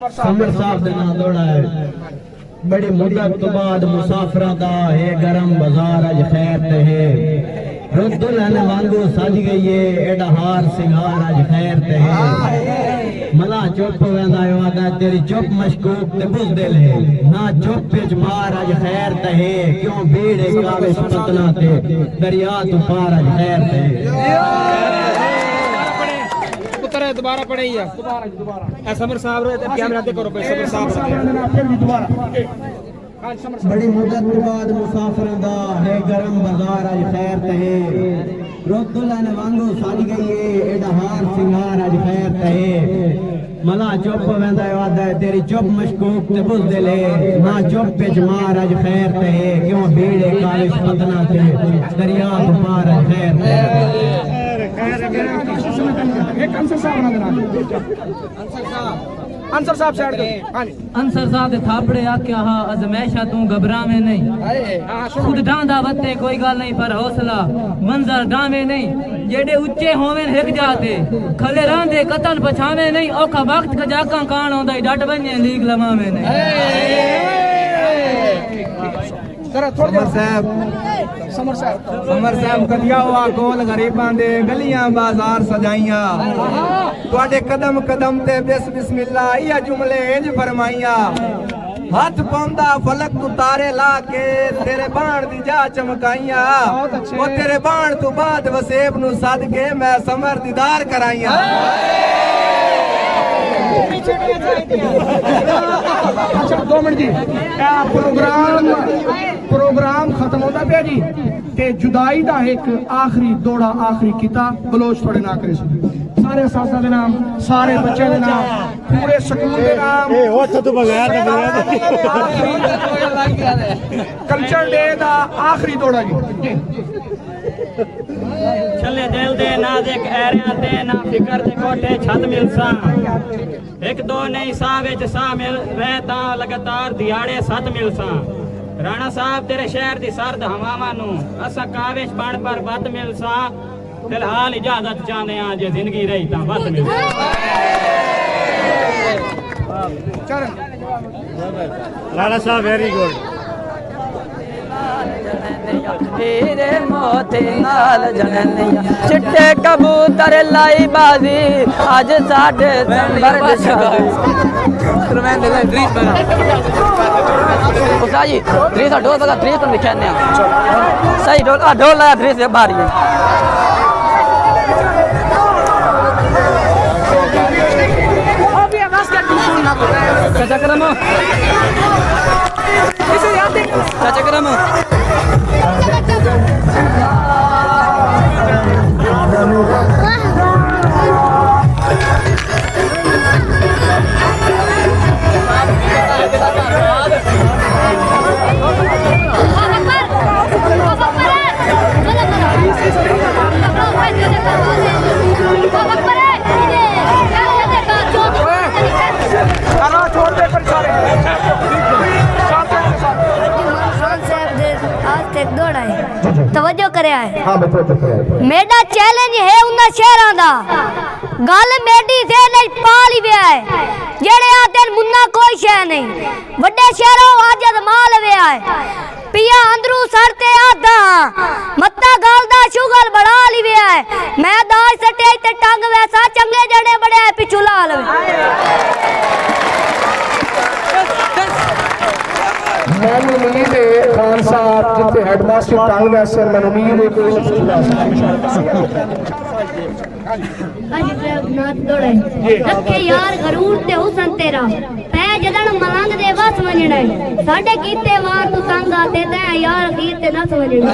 summer साहब दे नाल दौड़ा है बड़ी मुद्दत तो बाद मुसाफिरां दा है गरम बाजार अज खैर ते है रुत दुल्हन वांगू सज गई है एड़ा हार सिंगार अज खैर ते है मला चुप वेंदा वादा तेरी चुप मशकूक ते बुज़दिल है ना चुप विच मार अज खैर ते है क्यों भीड़ कावे पतना ते दरिया तू पार अज खैर ते दोबारा पढ़े दोबारा समर साहब कैमरा दे करो समर साहब दोबारा बड़ी मुद्दत के बाद मुसाफिर दा है गरम बाजार अज खैर ते है रुत दुल्हन वांगू सज गई है एड़ा हार सिंगार अज खैर ते है मला चुप वेंदा वादा तेरी चुप मशकूक ते बुज़दिल है ना चुप विच मार अज खैर ते है क्यों भीड़ कालिश पतना ते दरिया तू पार अज खैर ते अंसर साहब साइड दे अंसर साहब दे थापड़े आख्या हा अजमैशा तू घबरावे नहीं खुद डांदा वते कोई गल नहीं पर हौसला मंजर डावे नहीं जेडे ऊंचे होवे हिक जाते खले रांदे कतन पछावे नहीं औखा वक्त कजाका कान होंदा डट बने लीग लमावे नहीं समर साहब कदिया हुआ गोल गरीबां दे गलियां बाजार सजाइयां तुहाडे कदम कदम ते बिस्मिल्लाह या जुमले इंज फरमाइयां हाथ पाउंदा फलक तू तारे ला के तेरे बाण दी जा चमकाइयां ओ तेरे बाण तू बाद वसेब नु सद के मैं समर दीदार कराइयां अच्छा 2 मिनट जी प्रोग्राम खत्म होता पे जी ते जुदाई दा एक आखिरी दौड़ा आखिरी किता बलोच थोड़े ना करे सारे असासा दे नाम सारे बच्चे दे नाम पूरे स्कूल दे नाम कल्चर डे दा आखिरी दौड़ा जी चले दिल दे नाज़िक ऐरियां ते ना फिकर दे कोठे छत मिलसा एक दो नहीं सा विच सा मिल रहता लगातार दिहाड़े 7 मिलसा राणा साहब तेरे शहर दी सर्द हवावां नू असा काविश बण पर बत मिलसा फिलहाल इजाजत चाहने आ जे जिंदगी रही तां बत मिलसा राणा साहब वेरी गुड हीरे मोती नाल जननिया चिट्टे कबूतर लाई बाजी आज साढ़े संबर जी ड्रीस ढोल बगा ड्रीस तो लिखा सही ढोल लाया ड्रीस बारी चक्रम चक्रम तवज्जो करे है मेरा चैलेंज है उन्ना शहरां दा गल मेडी से नहीं पाली वे है जेड़े आते मुन्ना कोई शह नहीं बड़े शहरों आजद माल वे है पिया अंदरू सरते आधा मत्ता गाल दा शुगर बढ़ा ली वे है मैं दाज सटे ते टंग वैसा चंगे जड़े बड़े पिछू लाल मैनू उम्मीद है खान साहब जिते हेडमास्टर टांग वैसे मैनू उम्मीद है कोई रखे यार गरूर ते हुसन तेरा पै जदन मलंग दे बस वणना साडे कीते वार तू तंग आते ते यार गीत ते न समझना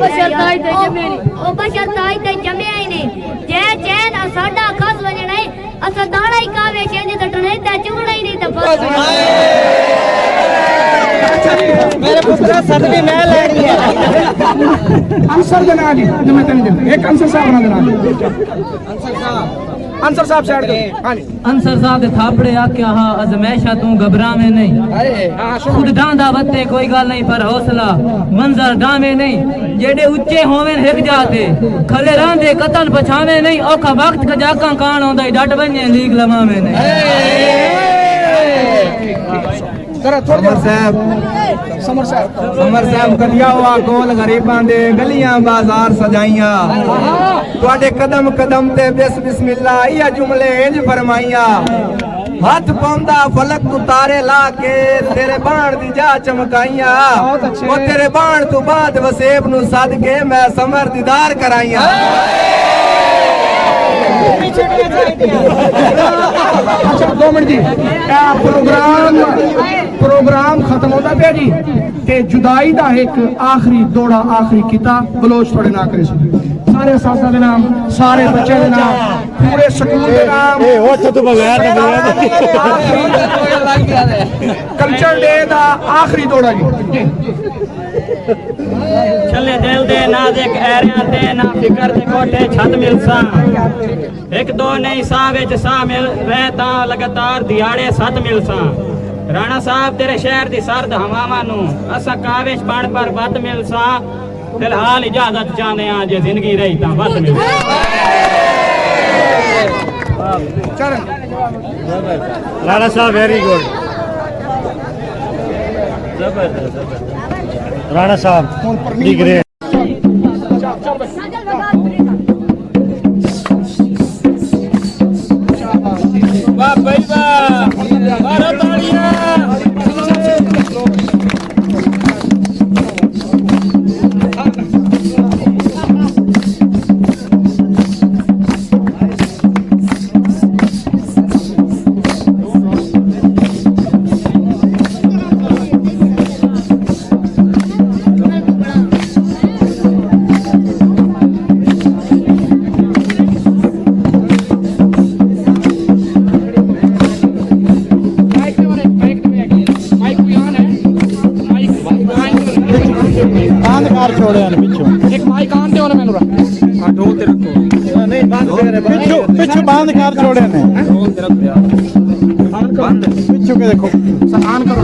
बशरताई ते जमेनी ओ बशरताई ते जमे ही नहीं जे चैन साडा खस वणना असा दाड़ा ही कावे चेंज ते टने ते चुगना ही नहीं ते बस मेरे पुत्र सदवी मैं लेनी है अंसर दे नाल जी मैं तन एक अंसर साहब ना दे नाल अंसर साहब अंसर साहब साइड दो हां जी अंसर साहब दे थापड़े आख्या हा अजमैशा तू घबरावे नहीं खुद डांदा बत्ते कोई गल नहीं पर हौसला मंजर डावे नहीं जेडे उच्चे होवेन हिक जाते खले रहंदे कतन पछावे नहीं औखा वक्त कजाका कान होंदा डट बने लीग लवावे नहीं जरा थोड़ा समर साहब कदिया हुआ गोल गरीबां दे गलियां बाजार सजाइयां तुहाडे कदम कदम ते बिस्मिल्लाह या जुमले इंज फरमाइयां हाथ पाउंदा फलक तू तारे ला के तेरे बाण दी जा चमकाइयां ओ तेरे बाण तू बाद वसेब नु सद के मैं समर दीदार कराइयां अच्छा 2 मिनट जी प्रोग्राम खत्म होता पे जी ते जुदाई दा एक आखिरी दौड़ा आखिरी किता बलोच थोड़े ना करे सारे असासा दे नाम सारे बच्चे दे नाम पूरे स्कूल दे नाम कल्चर डे दा आखिरी दौड़ा जी छले दिल दे नाज़िक ऐरियां ते ना फिकर दे कोठे छत मिलसा एक दो नहीं सा विच सा मिल रहे तां लगातार दिहाड़े 7 मिलसा राणा साहब तेरे शहर दी सर्द हवावां नू असा काविश बण पर वत मिलसा फिलहाल इजाजत चाहते हैं जे जिंदगी रही तां वत मिलसा राणा साहब वेरी गुड राणा साहब दी ग्रेट वाह भाई वाह मारो तालियां पिछू बंद कर छोड़े ने पिछू के देखो ऑन करो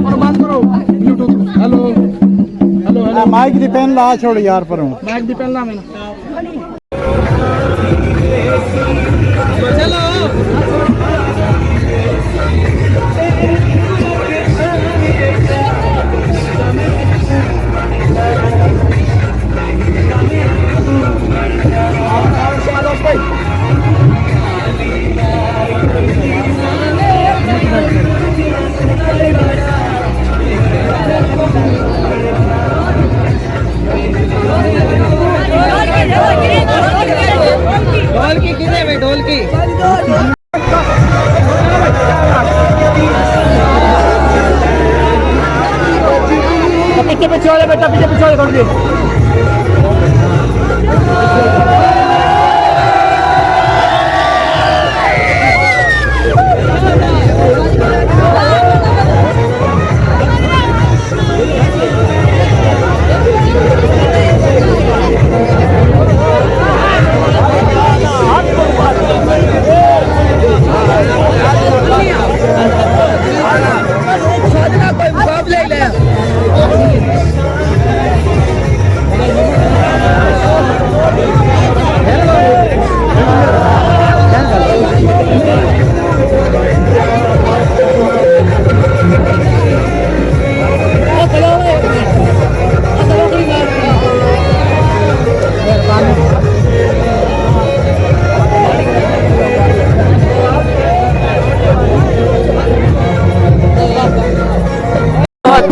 और बंद करो Bluetooth hello hello hello mic दी पेन ला छोड़ यार पर माइक दी पेन ला मैंने चलो पीछे पीछे वाले बेटा पीछे पीछे वाले छोड़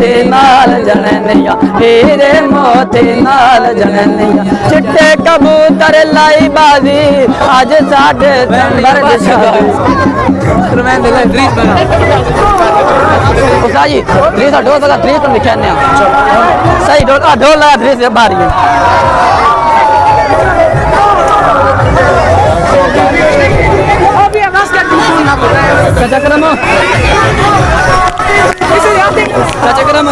दे नाल जननिया हीरे मोती नाल जननिया चिट्टे कबूतर लाई बाजी आज साढ़े चंबर जी ड्रीस ढोल बगा ड्रीस पर लिखा ने सही ढोल ढोल लगा ड्रीस बारी चक्रम चक्रम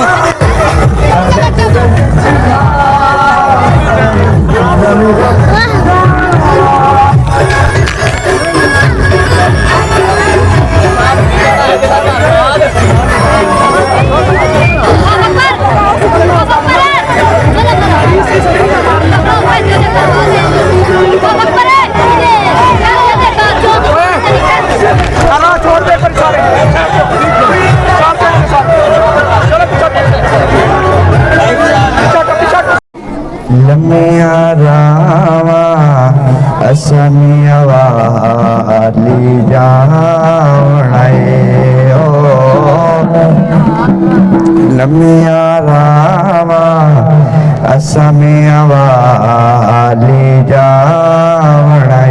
असमिया वाली जावणाए ओ लमिया रामा असमिया वाली जावणाए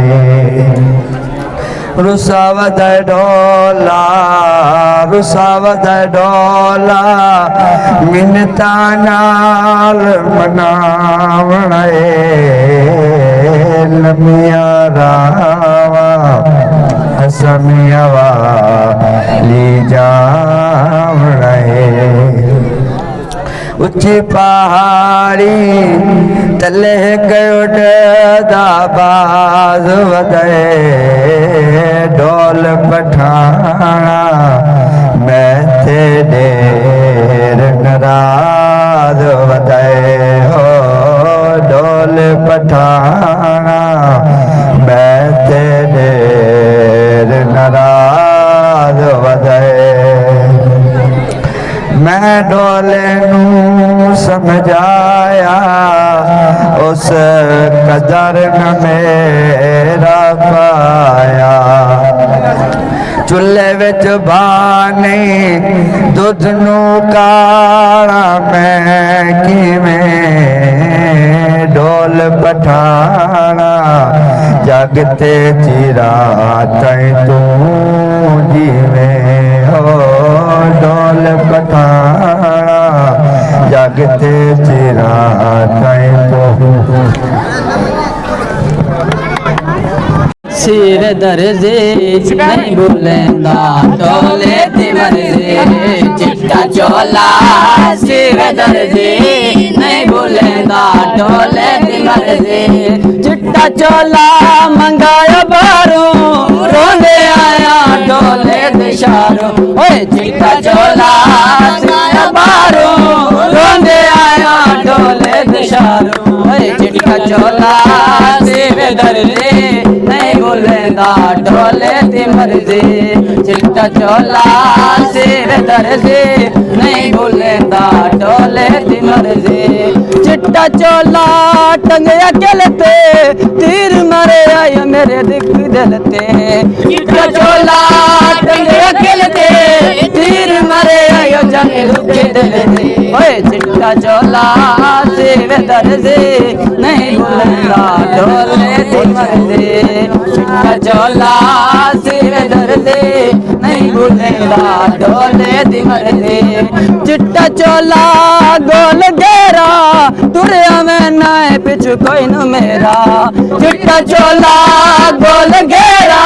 रुसावद डोला मिनता नाल मनावणे लमिया रावा असमिया वाली जावणे उच्ची पहाड़ी तले कयोड़ा बाज वदे ढोल पठाना मैं थे देर नाराज वदे हो ढोल पठाना मैं थे देर नाराज वदे मैं डोले नू समझाया उस कदर न मेरा पाया चुल्हे विच बानी दुध नू काला मैं किवें ढोल पठाना जगते चिरा तै तू जीवें हो ढोल पठाना जगते चिरा तै तू सिर दर्जे नहीं बोलेंदा डोले तिमरे चिट्टा चोला सिर दर्जे नहीं बोलेंदा डोले तिमरे चिट्टा चोला मंगाया बारू रोंदे आया डोले दिशारो ओए चिट्टा चोला मंगाया बारू रोंदे आया डोले दिशारो ओए चिट्टा चोला सिर दर्जे नहीं बोलेंदा ढोले ती मर्जी चिट्टा चोला सिर दर्जी नहीं बोलेंदा ढोले ती मर्जी चिट्टा चोला टंगे अकेलते तीर मारे आयो मेरे दिख दिलते चिट्टा चोला टंगे अकेलते तीर मारे आयो जाने रुके दिलते ओए चिट्टा चोला सिर दर्जी नहीं बोलेंदा ढोले ती मर्जी चिट्टा चोला सिर दर्दे नहीं भूलेगा ढोले दी मर्जी चिट्टा चोला गोल घेरा तुरिया में नाए पिछु कोई न मेरा चिट्टा चोला गोल घेरा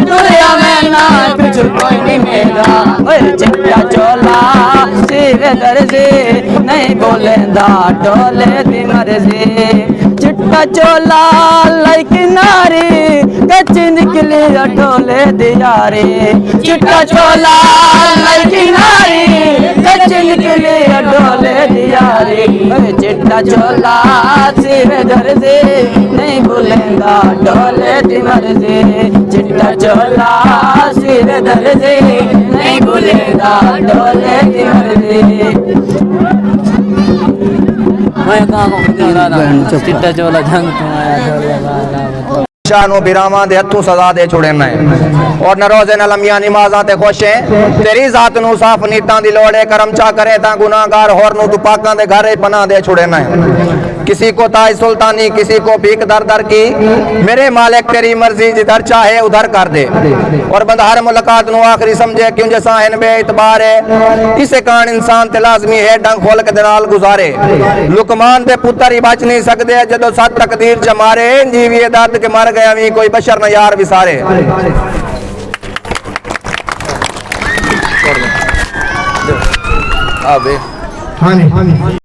तुरिया में नाए पिछु कोई नहीं मेरा ओए चिट्टा चोला सिर दर्दे नहीं भूलेगा ढोले दी मर्जी चिट्टा चोला लाइक नारी कच्ची निकली ढोले दियारी चिट्टा चोला लाइक नारी कच्ची निकली ढोले दियारी चिट्टा चोला सिर दर्जी नहीं भूलेगा ढोले दी मर्जी चिट्टा चोला सिर दर्जी नहीं भूलेगा ढोले दी मर्जी मैं चिट्टा चोला जंग शानो बिरामा दे हथू सजा दे छुड़े मैं और न रोजे न लमिया नमाज़ां ते खुशे तेरी जात नु साफ नीतां दी लोड़ है करम चा करे ता गुनाहगार होर नु तू पाकां दे घर पनाह दे छुड़े मैं किसी को ताज सुल्तानी किसी को भीख दर दर की मेरे मालिक तेरी मर्जी जिधर चाहे उधर कर दे और बंदा हर मुलाकात नु आखिरी समझे क्यों जैसा है बे इतबार है इसे कान इंसान ते लाजमी है डंग खोल के दनाल गुजारे लुकमान दे पुत्र ही बच नहीं सकदे जदों सत तकदीर च मारे जीवी दर्द के मर गया भी कोई बशर न यार विसारे हाँ जी